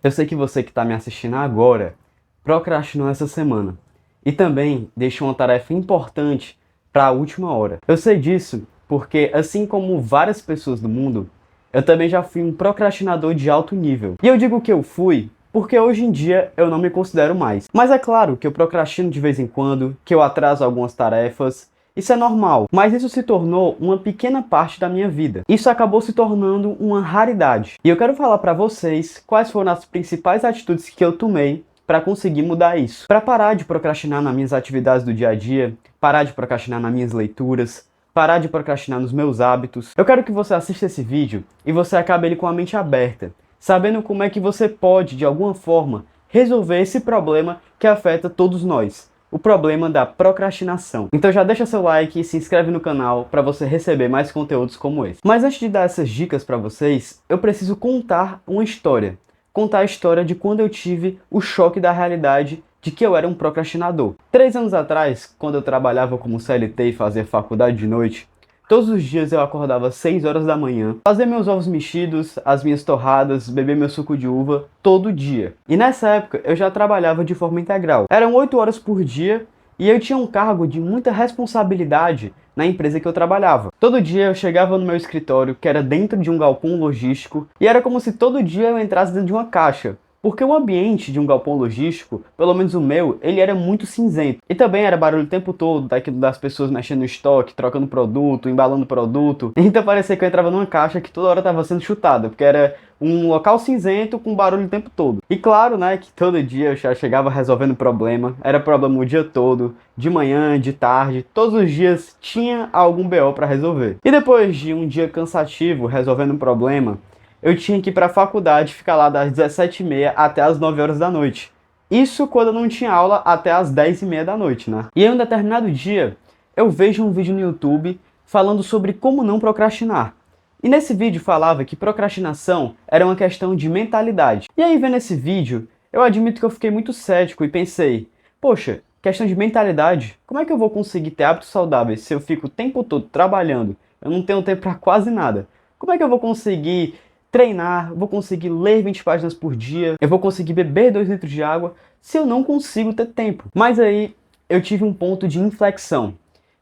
Eu sei que você que está me assistindo agora procrastinou essa semana e também deixou uma tarefa importante para a última hora. Eu sei disso porque, assim como várias pessoas do mundo, eu também já fui um procrastinador de alto nível. E eu digo que eu fui porque hoje em dia eu não me considero mais. Mas é claro que eu procrastino de vez em quando, que eu atraso algumas tarefas. Isso é normal, mas isso se tornou uma pequena parte da minha vida. Isso acabou se tornando uma raridade. E eu quero falar para vocês quais foram as principais atitudes que eu tomei para conseguir mudar isso. Para parar de procrastinar nas minhas atividades do dia a dia, parar de procrastinar nas minhas leituras, parar de procrastinar nos meus hábitos. Eu quero que você assista esse vídeo e você acabe ele com a mente aberta, sabendo como é que você pode, de alguma forma, resolver esse problema que afeta todos nós. O problema da procrastinação. Então já deixa seu like e se inscreve no canal para você receber mais conteúdos como esse. Mas antes de dar essas dicas para vocês, eu preciso contar uma história. Contar a história de quando eu tive o choque da realidade de que eu era um procrastinador. 3 anos atrás, quando eu trabalhava como CLT e fazia faculdade de noite, todos os dias eu acordava às 6 horas da manhã, fazia meus ovos mexidos, as minhas torradas, beber meu suco de uva, todo dia. E nessa época eu já trabalhava de forma integral. Eram 8 horas por dia e eu tinha um cargo de muita responsabilidade na empresa que eu trabalhava. Todo dia eu chegava no meu escritório, que era dentro de um galpão logístico, e era como se todo dia eu entrasse dentro de uma caixa. Porque o ambiente de um galpão logístico, pelo menos o meu, ele era muito cinzento. E também era barulho o tempo todo, daquilo das pessoas mexendo no estoque, trocando produto, embalando produto. Então parecia que eu entrava numa caixa que toda hora estava sendo chutada, porque era um local cinzento com barulho o tempo todo. E claro, né, que todo dia eu já chegava resolvendo problema, era problema o dia todo, de manhã, de tarde, todos os dias tinha algum BO para resolver. E depois de um dia cansativo resolvendo um problema, eu tinha que ir para a faculdade, ficar lá das 17h30 até as 9 horas da noite. Isso quando eu não tinha aula até as 10h30 da noite, né? E em um determinado dia, eu vejo um vídeo no YouTube falando sobre como não procrastinar. E nesse vídeo falava que procrastinação era uma questão de mentalidade. E aí vendo esse vídeo, eu admito que eu fiquei muito cético e pensei, poxa, questão de mentalidade, como é que eu vou conseguir ter hábitos saudáveis se eu fico o tempo todo trabalhando, eu não tenho tempo para quase nada? Como é que eu vou conseguir treinar, vou conseguir ler 20 páginas por dia, eu vou conseguir beber 2 litros de água, se eu não consigo ter tempo? Mas aí eu tive um ponto de inflexão.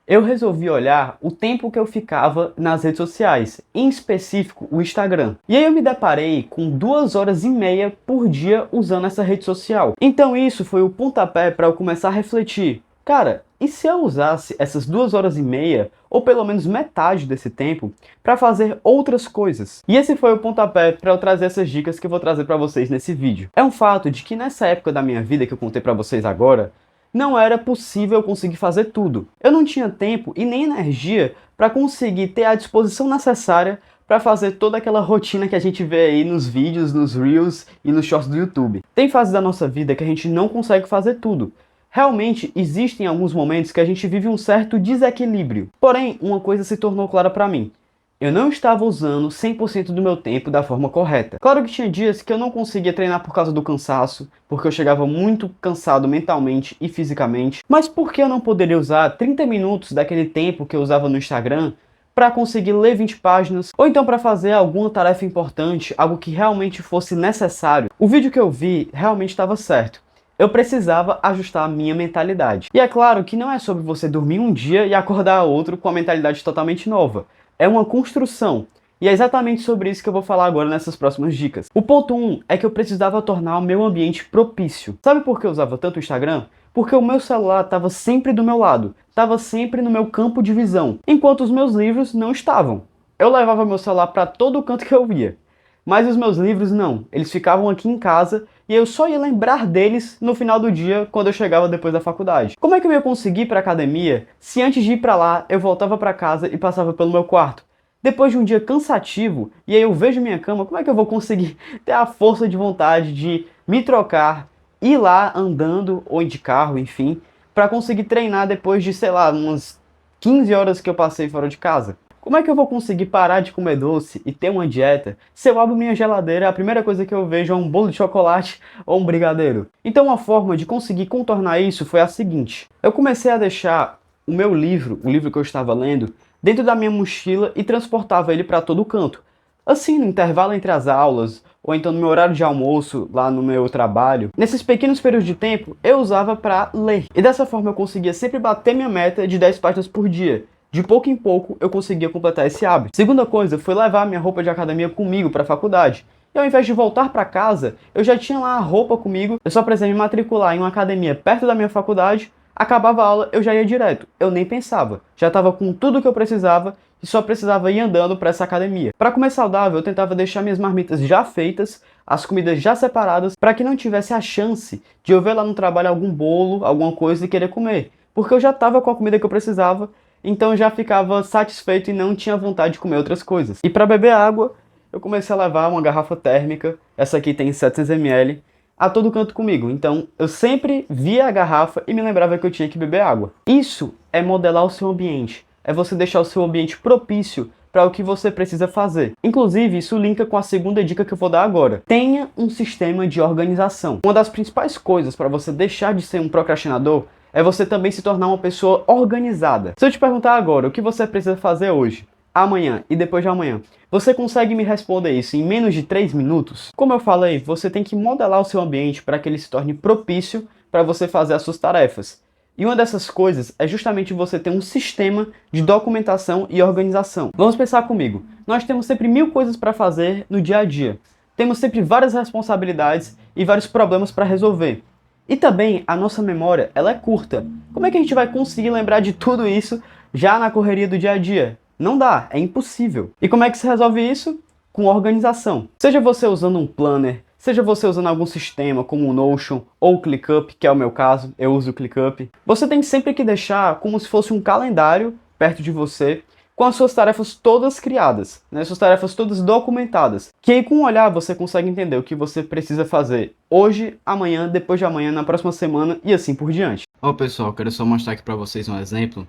Eu resolvi olhar o tempo que eu ficava nas redes sociais, em específico o Instagram. E aí eu me deparei com 2 horas e meia por dia usando essa rede social. Então isso foi o pontapé para eu começar a refletir. Cara, e se eu usasse essas 2 horas e meia, ou pelo menos metade desse tempo, para fazer outras coisas? E esse foi o pontapé para eu trazer essas dicas que eu vou trazer para vocês nesse vídeo. É um fato de que nessa época da minha vida que eu contei para vocês agora, não era possível eu conseguir fazer tudo. Eu não tinha tempo e nem energia para conseguir ter a disposição necessária para fazer toda aquela rotina que a gente vê aí nos vídeos, nos Reels e nos Shorts do YouTube. Tem fases da nossa vida que a gente não consegue fazer tudo. Realmente, existem alguns momentos que a gente vive um certo desequilíbrio. Porém, uma coisa se tornou clara para mim. Eu não estava usando 100% do meu tempo da forma correta. Claro que tinha dias que eu não conseguia treinar por causa do cansaço, porque eu chegava muito cansado mentalmente e fisicamente. Mas por que eu não poderia usar 30 minutos daquele tempo que eu usava no Instagram para conseguir ler 20 páginas, ou então para fazer alguma tarefa importante, algo que realmente fosse necessário? O vídeo que eu vi realmente estava certo. Eu precisava ajustar a minha mentalidade. E é claro que não é sobre você dormir um dia e acordar outro com a mentalidade totalmente nova. É uma construção. E é exatamente sobre isso que eu vou falar agora nessas próximas dicas. O ponto 1 é que eu precisava tornar o meu ambiente propício. Sabe por que eu usava tanto o Instagram? Porque o meu celular estava sempre do meu lado, estava sempre no meu campo de visão, enquanto os meus livros não estavam. Eu levava meu celular para todo canto que eu via. Mas os meus livros não, eles ficavam aqui em casa e eu só ia lembrar deles no final do dia, quando eu chegava depois da faculdade. Como é que eu ia conseguir ir para academia se antes de ir para lá eu voltava para casa e passava pelo meu quarto? Depois de um dia cansativo, e aí eu vejo minha cama, como é que eu vou conseguir ter a força de vontade de me trocar, ir lá andando ou de carro, enfim, para conseguir treinar depois de, sei lá, umas 15 horas que eu passei fora de casa? Como é que eu vou conseguir parar de comer doce e ter uma dieta se eu abro minha geladeira e a primeira coisa que eu vejo é um bolo de chocolate ou um brigadeiro? Então uma forma de conseguir contornar isso foi a seguinte. Eu comecei a deixar o meu livro, o livro que eu estava lendo, dentro da minha mochila e transportava ele para todo canto. Assim, no intervalo entre as aulas, ou então no meu horário de almoço, lá no meu trabalho, nesses pequenos períodos de tempo, eu usava para ler. E dessa forma eu conseguia sempre bater minha meta de 10 páginas por dia. De pouco em pouco eu conseguia completar esse hábito. Segunda coisa foi levar minha roupa de academia comigo para a faculdade. E ao invés de voltar para casa, eu já tinha lá a roupa comigo, eu só precisava me matricular em uma academia perto da minha faculdade, acabava a aula, eu já ia direto. Eu nem pensava. Já estava com tudo que eu precisava e só precisava ir andando para essa academia. Para comer saudável, eu tentava deixar minhas marmitas já feitas, as comidas já separadas, para que não tivesse a chance de eu ver lá no trabalho algum bolo, alguma coisa e querer comer. Porque eu já estava com a comida que eu precisava, então eu já ficava satisfeito e não tinha vontade de comer outras coisas. E para beber água, eu comecei a levar uma garrafa térmica, essa aqui tem 700 ml, a todo canto comigo. Então eu sempre via a garrafa e me lembrava que eu tinha que beber água. Isso é modelar o seu ambiente. É você deixar o seu ambiente propício para o que você precisa fazer. Inclusive, isso linka com a segunda dica que eu vou dar agora. Tenha um sistema de organização. Uma das principais coisas para você deixar de ser um procrastinador é você também se tornar uma pessoa organizada. Se eu te perguntar agora o que você precisa fazer hoje, amanhã e depois de amanhã, você consegue me responder isso em menos de 3 minutos? Como eu falei, você tem que modelar o seu ambiente para que ele se torne propício para você fazer as suas tarefas. E uma dessas coisas é justamente você ter um sistema de documentação e organização. Vamos pensar comigo. Nós temos sempre 1000 coisas para fazer no dia a dia. Temos sempre várias responsabilidades e vários problemas para resolver. E também a nossa memória, ela é curta. Como é que a gente vai conseguir lembrar de tudo isso já na correria do dia a dia? Não dá, é impossível. E como é que se resolve isso? Com organização. Seja você usando um planner, seja você usando algum sistema como o Notion ou o ClickUp, que é o meu caso, eu uso o ClickUp. Você tem sempre que deixar como se fosse um calendário perto de você, com as suas tarefas todas criadas, né? Suas tarefas todas documentadas. Que aí com um olhar você consegue entender o que você precisa fazer hoje, amanhã, depois de amanhã, na próxima semana e assim por diante. Ó pessoal, quero só mostrar aqui para vocês um exemplo.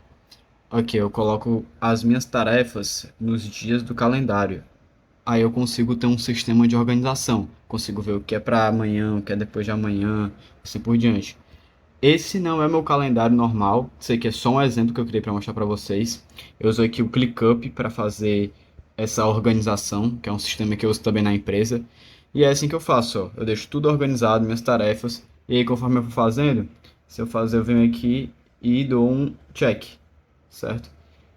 Ok, eu coloco as minhas tarefas nos dias do calendário. Aí eu consigo ter um sistema de organização. Consigo ver o que é para amanhã, o que é depois de amanhã, assim por diante. Esse não é meu calendário normal. Isso aqui é só um exemplo que eu criei para mostrar para vocês. Eu uso aqui o ClickUp para fazer essa organização, que é um sistema que eu uso também na empresa. E é assim que eu faço, ó. Eu deixo tudo organizado, minhas tarefas. E aí conforme eu for fazendo, se eu fazer, eu venho aqui e dou um check, certo?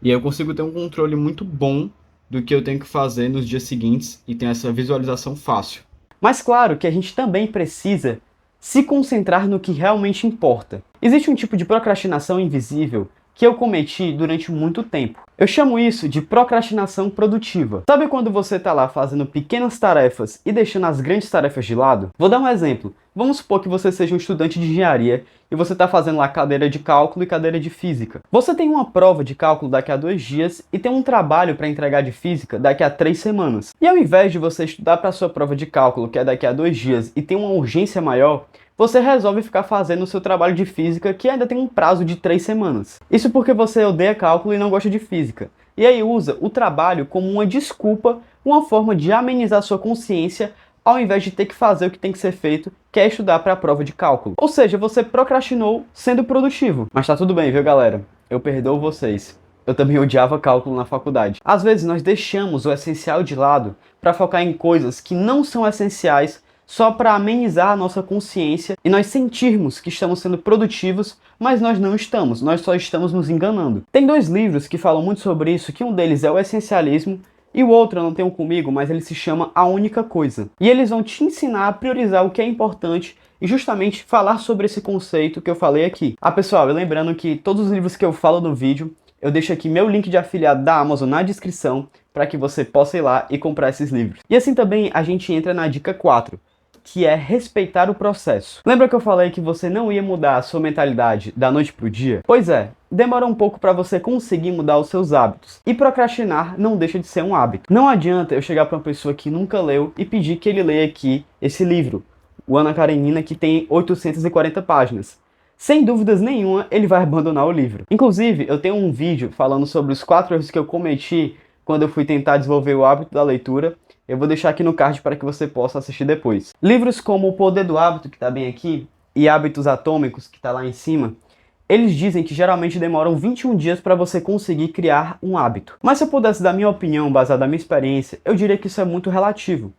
E aí eu consigo ter um controle muito bom do que eu tenho que fazer nos dias seguintes e ter essa visualização fácil. Mas claro que a gente também precisa se concentrar no que realmente importa. Existe um tipo de procrastinação invisível que eu cometi durante muito tempo. Eu chamo isso de procrastinação produtiva. Sabe quando você está lá fazendo pequenas tarefas e deixando as grandes tarefas de lado? Vou dar um exemplo. Vamos supor que você seja um estudante de engenharia e você está fazendo lá cadeira de cálculo e cadeira de física. Você tem uma prova de cálculo daqui a 2 dias e tem um trabalho para entregar de física daqui a 3 semanas. E ao invés de você estudar para a sua prova de cálculo, que é daqui a 2 dias, e tem uma urgência maior, você resolve ficar fazendo o seu trabalho de física que ainda tem um prazo de 3 semanas. Isso porque você odeia cálculo e não gosta de física. E aí usa o trabalho como uma desculpa, uma forma de amenizar sua consciência, ao invés de ter que fazer o que tem que ser feito, que é estudar para a prova de cálculo. Ou seja, você procrastinou sendo produtivo. Mas tá tudo bem, viu galera? Eu perdoo vocês. Eu também odiava cálculo na faculdade. Às vezes nós deixamos o essencial de lado para focar em coisas que não são essenciais, só para amenizar a nossa consciência e nós sentirmos que estamos sendo produtivos, mas nós não estamos, nós só estamos nos enganando. Tem 2 livros que falam muito sobre isso, que um deles é o Essencialismo e o outro eu não tenho comigo, mas ele se chama A Única Coisa. E eles vão te ensinar a priorizar o que é importante e justamente falar sobre esse conceito que eu falei aqui. Ah pessoal, lembrando que todos os livros que eu falo no vídeo, eu deixo aqui meu link de afiliado da Amazon na descrição para que você possa ir lá e comprar esses livros. E assim também a gente entra na dica 4. Que é respeitar o processo. Lembra que eu falei que você não ia mudar a sua mentalidade da noite pro dia? Pois é, demora um pouco para você conseguir mudar os seus hábitos. E procrastinar não deixa de ser um hábito. Não adianta eu chegar para uma pessoa que nunca leu e pedir que ele leia aqui esse livro, o Ana Karenina, que tem 840 páginas. Sem dúvidas nenhuma, ele vai abandonar o livro. Inclusive, eu tenho um vídeo falando sobre os 4 erros que eu cometi quando eu fui tentar desenvolver o hábito da leitura. Eu vou deixar aqui no card para que você possa assistir depois. Livros como O Poder do Hábito, que está bem aqui, e Hábitos Atômicos, que está lá em cima, eles dizem que geralmente demoram 21 dias para você conseguir criar um hábito. Mas se eu pudesse dar minha opinião baseada na minha experiência, eu diria que isso é muito relativo.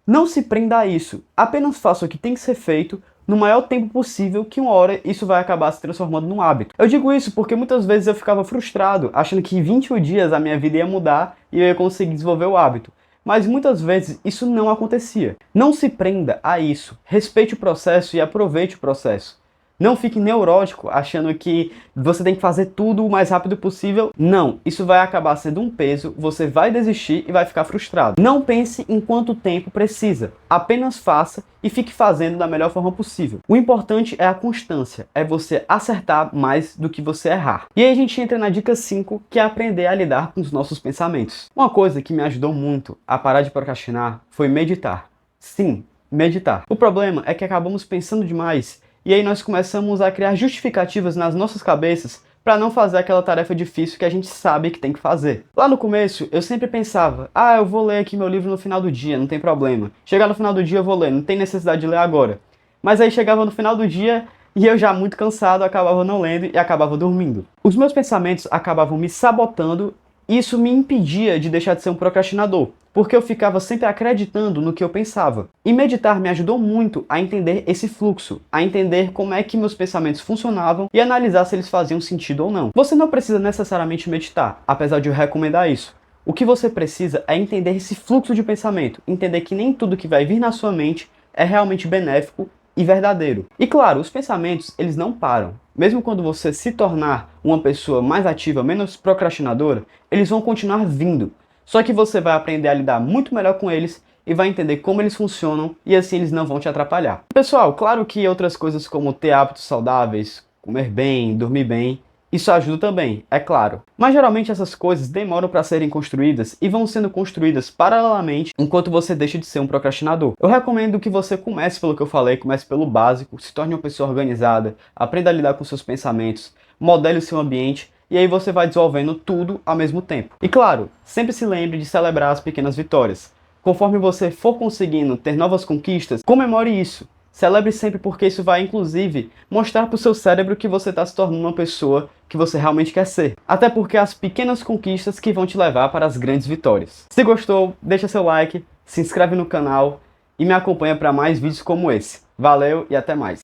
Não se prenda a isso, apenas faça o que tem que ser feito no maior tempo possível, que uma hora isso vai acabar se transformando num hábito. Eu digo isso porque muitas vezes eu ficava frustrado, achando que em 21 dias a minha vida ia mudar e eu ia conseguir desenvolver o hábito. Mas muitas vezes isso não acontecia. Não se prenda a isso, respeite o processo e aproveite o processo. Não fique neurótico achando que você tem que fazer tudo o mais rápido possível. Não, isso vai acabar sendo um peso, você vai desistir e vai ficar frustrado. Não pense em quanto tempo precisa, apenas faça e fique fazendo da melhor forma possível. O importante é a constância, é você acertar mais do que você errar. E aí a gente entra na dica 5, que é aprender a lidar com os nossos pensamentos. Uma coisa que me ajudou muito a parar de procrastinar foi meditar. Sim, meditar. O problema é que acabamos pensando demais e aí nós começamos a criar justificativas nas nossas cabeças para não fazer aquela tarefa difícil que a gente sabe que tem que fazer. Lá no começo, eu sempre pensava, eu vou ler aqui meu livro no final do dia, não tem problema. Chegar no final do dia eu vou ler, não tem necessidade de ler agora. Mas aí chegava no final do dia e eu já muito cansado acabava não lendo e acabava dormindo. Os meus pensamentos acabavam me sabotando e isso me impedia de deixar de ser um procrastinador, porque eu ficava sempre acreditando no que eu pensava. E meditar me ajudou muito a entender esse fluxo, a entender como é que meus pensamentos funcionavam e analisar se eles faziam sentido ou não. Você não precisa necessariamente meditar, apesar de eu recomendar isso. O que você precisa é entender esse fluxo de pensamento, entender que nem tudo que vai vir na sua mente é realmente benéfico e verdadeiro. E claro, os pensamentos, eles não param. Mesmo quando você se tornar uma pessoa mais ativa, menos procrastinadora, eles vão continuar vindo. Só que você vai aprender a lidar muito melhor com eles e vai entender como eles funcionam e assim eles não vão te atrapalhar. Pessoal, claro que outras coisas como ter hábitos saudáveis, comer bem, dormir bem, isso ajuda também, é claro. Mas geralmente essas coisas demoram para serem construídas e vão sendo construídas paralelamente enquanto você deixa de ser um procrastinador. Eu recomendo que você comece pelo que eu falei, comece pelo básico, se torne uma pessoa organizada, aprenda a lidar com seus pensamentos, modele o seu ambiente e aí você vai desenvolvendo tudo ao mesmo tempo. E claro, sempre se lembre de celebrar as pequenas vitórias. Conforme você for conseguindo ter novas conquistas, comemore isso. Celebre sempre porque isso vai, inclusive, mostrar para o seu cérebro que você está se tornando uma pessoa que você realmente quer ser. Até porque é as pequenas conquistas que vão te levar para as grandes vitórias. Se gostou, deixa seu like, se inscreve no canal e me acompanha para mais vídeos como esse. Valeu e até mais!